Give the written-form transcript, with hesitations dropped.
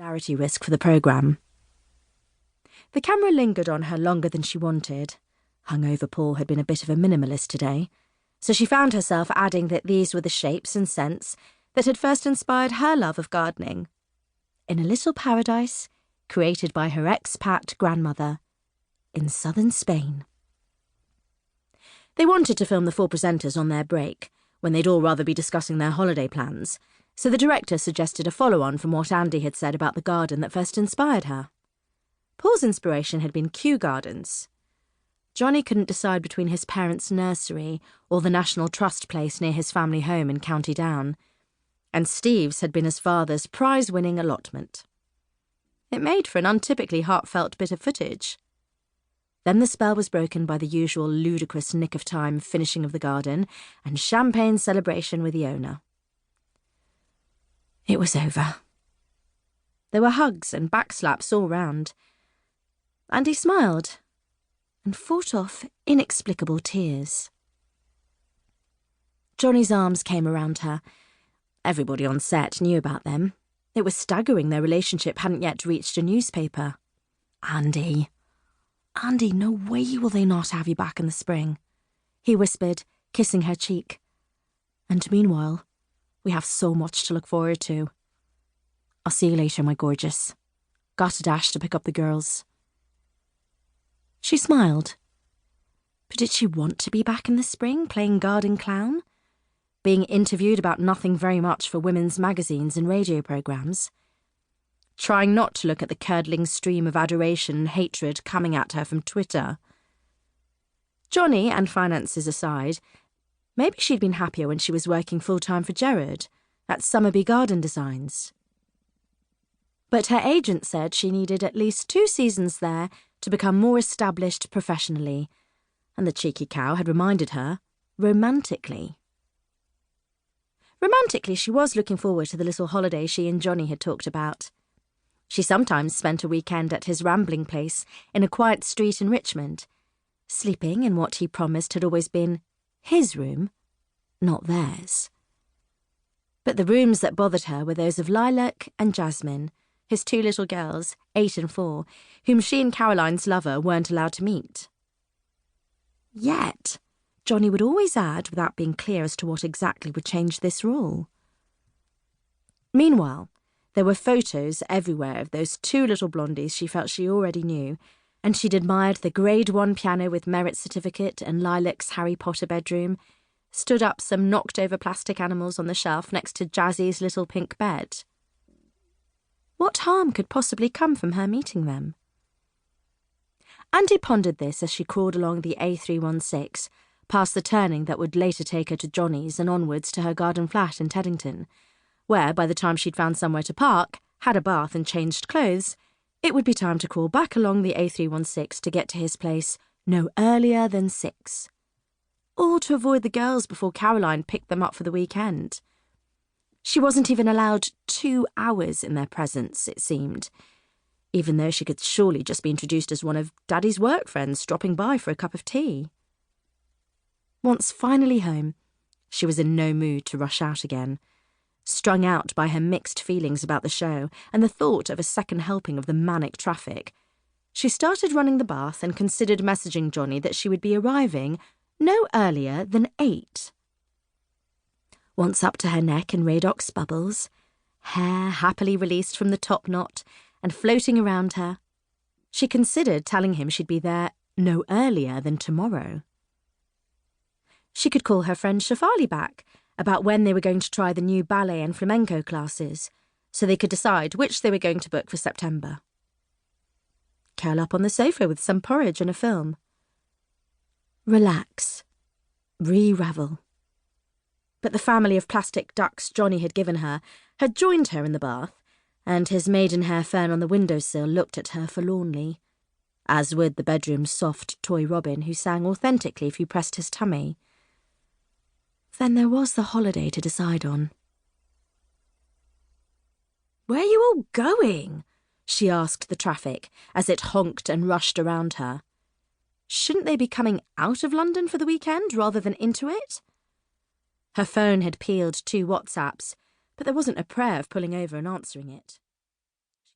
popularity risk for the programme. The camera lingered on her longer than she wanted. Hungover Paul had been a bit of a minimalist today, so she found herself adding that these were the shapes and scents that had first inspired her love of gardening, in a little paradise created by her expat grandmother in southern Spain. They wanted to film the 4 presenters on their break, when they'd all rather be discussing their holiday plans, so the director suggested a follow-on from what Andie had said about the garden that first inspired her. Paul's inspiration had been Kew Gardens. Johnny couldn't decide between his parents' nursery or the National Trust place near his family home in County Down, and Steve's had been his father's prize-winning allotment. It made for an untypically heartfelt bit of footage. Then the spell was broken by the usual ludicrous nick-of-time finishing of the garden and champagne celebration with the owner. It was over. There were hugs and backslaps all round. Andie smiled and fought off inexplicable tears. Johnny's arms came around her. Everybody on set knew about them. It was staggering their relationship hadn't yet reached a newspaper. Andie, no way will they not have you back in the spring, he whispered, kissing her cheek. And meanwhile, we have so much to look forward to. I'll see you later, my gorgeous. Got to dash to pick up the girls. She smiled. But did she want to be back in the spring, playing garden clown? Being interviewed about nothing very much for women's magazines and radio programmes? Trying not to look at the curdling stream of adoration and hatred coming at her from Twitter? Johnny, and finances aside, maybe she'd been happier when she was working full-time for Gerard at Summerby Garden Designs. But her agent said she needed at least 2 seasons there to become more established professionally, and the cheeky cow had reminded her, romantically. Romantically, she was looking forward to the little holiday she and Johnny had talked about. She sometimes spent a weekend at his rambling place in a quiet street in Richmond, sleeping in what he promised had always been his room, not theirs. But the rooms that bothered her were those of Lilac and Jasmine, his 2 little girls, 8 and 4, whom she and Caroline's lover weren't allowed to meet. Yet, Johnny would always add without being clear as to what exactly would change this rule. Meanwhile, there were photos everywhere of those 2 little blondies she felt she already knew, and she'd admired the Grade 1 piano with merit certificate and Lilac's Harry Potter bedroom, stood up some knocked-over plastic animals on the shelf next to Jazzy's little pink bed. What harm could possibly come from her meeting them? Andie pondered this as she crawled along the A316, past the turning that would later take her to Johnny's and onwards to her garden flat in Teddington, where, by the time she'd found somewhere to park, had a bath and changed clothes, it would be time to crawl back along the A316 to get to his place no earlier than 6. All to avoid the girls before Caroline picked them up for the weekend. She wasn't even allowed 2 hours in their presence, it seemed, even though she could surely just be introduced as one of Daddy's work friends dropping by for a cup of tea. Once finally home, she was in no mood to rush out again, strung out by her mixed feelings about the show and the thought of a second helping of the manic traffic. She started running the bath and considered messaging Johnny that she would be arriving no earlier than 8. Once up to her neck in Radox bubbles, hair happily released from the top knot and floating around her, she considered telling him she'd be there no earlier than tomorrow. She could call her friend Shafali back about when they were going to try the new ballet and flamenco classes, so they could decide which they were going to book for September. Curl up on the sofa with some porridge and a film. Relax. Re-revel. But the family of plastic ducks Johnny had given her had joined her in the bath, and his maidenhair fern on the windowsill looked at her forlornly, as would the bedroom's soft toy robin who sang authentically if you pressed his tummy. Then there was the holiday to decide on. "Where are you all going?" she asked the traffic as it honked and rushed around her. Shouldn't they be coming out of London for the weekend rather than into it? Her phone had peeled 2 WhatsApps, but there wasn't a prayer of pulling over and answering it.